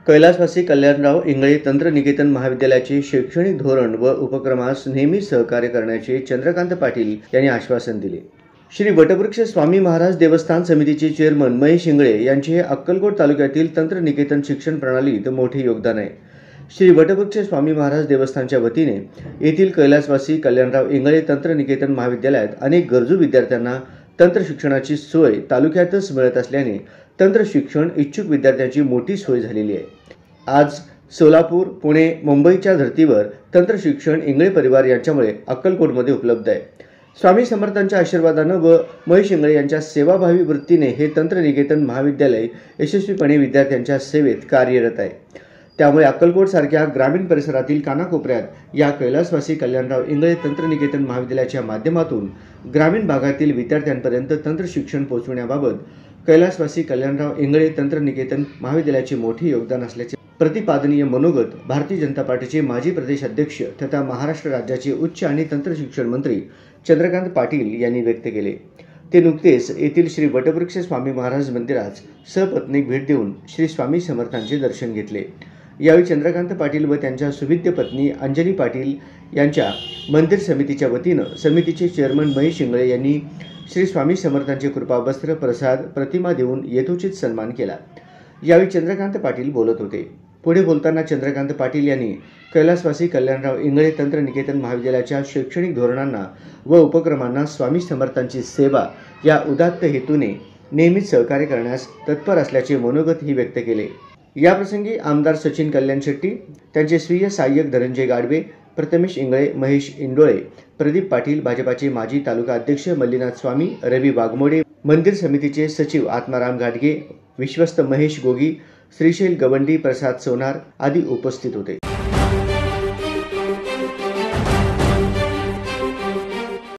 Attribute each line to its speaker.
Speaker 1: कैलासवासी कल्याणराव इंगळे तंत्रनिकेतन महाविद्यालयाचे शैक्षणिक धोरण व उपक्रमास नेहमी सहकार्य करण्याचे चंद्रकांत पाटील यांनी आश्वासन दिले। श्री वटवृक्ष स्वामी महाराज देवस्थान समितीचे चेअरमन महेश इंगळे यांचे हे अक्कलकोट तालुक्यातील तंत्रनिकेतन शिक्षण प्रणालीत मोठे योगदान आहे। श्री वटवृक्ष स्वामी महाराज देवस्थानच्या वतीने येथील कैलासवासी कल्याणराव इंगळे तंत्रनिकेतन महाविद्यालयात अनेक गरजू विद्यार्थ्यांना तंत्र शिक्षणाची सोय तालुक्यातच मिळत असल्याने तंत्र शिक्षण इच्छुक विद्यार्थ्यांची मोठी सोय झालेली आहे। आज सोलापूर, पुणे, मुंबईच्या धर्तीवर तंत्र शिक्षण इंगळे परिवार यांच्यामुळे अक्कलकोटमध्ये उपलब्ध आहे। स्वामी समर्थांच्या आशीर्वादाने व महेश इंगळे यांच्या सेवाभावी वृत्तीने हे तंत्रनिकेतन महाविद्यालय यशस्वीपणे विद्यार्थ्यांच्या सेवेत कार्यरत आहे। त्यामुळे अक्कलकोट सारख्या ग्रामीण परिसरातील कानाकोपऱ्यात या कैलासवासी कल्याणराव इंगळे तंत्रनिकेतन महाविद्यालयाच्या माध्यमातून ग्रामीण भागातील विद्यार्थ्यांपर्यंत तंत्र शिक्षण पोहोचवण्याबाबत कैलासवासी कल्याणराव इंगळे तंत्रनिकेतन महाविद्यालयाचे मोठे योगदान असल्याचे प्रतिपादनीय मनोगत भारतीय जनता पार्टीचे माजी प्रदेश अध्यक्ष तथा महाराष्ट्र राज्याचे उच्च आणि तंत्र शिक्षण मंत्री चंद्रकांत पाटील यांनी व्यक्त केले। ते नुकतेच येथील श्री वटवृक्ष स्वामी महाराज मंदिरात सपत्नीक भेट देऊन श्री स्वामी समर्थांचे दर्शन घेतले। यावेळी चंद्रकांत पाटील व त्यांच्या सुविद्य पत्नी अंजली पाटील यांच्या मंदिर समितीच्या वतीनं समितीचे चेअरमन महेश इंगळे यांनी श्री स्वामी समर्थांचे कृपावस्त्र प्रसाद प्रतिमा देऊन यथोचित सन्मान केला। यावेळी चंद्रकांत पाटील बोलत होते। पुढे बोलताना चंद्रकांत पाटील यांनी कैलासवासी कल्याणराव इंगळे तंत्रनिकेतन महाविद्यालयाच्या शैक्षणिक धोरणांना व उपक्रमांना स्वामी समर्थांची सेवा या उदात्त हेतूने नेहमीच सहकार्य करण्यास तत्पर असल्याचे मनोगतही व्यक्त केले। याप्रसंगी आमदार सचिन कल्याण शेट्टी, त्यांचे स्वीय सहाय्यक धनंजय गाडवे, प्रथमेश इंगळे, महेश इंडोळे, प्रदीप पाटील, भाजपाचे माजी तालुका अध्यक्ष मल्लीनाथ स्वामी, रवी वाघमोडे, मंदिर समितीचे सचिव आत्माराम घाटगे, विश्वस्त महेश गोगी, श्रीशैल गवंडी, प्रसाद सोनार आदी उपस्थित होते।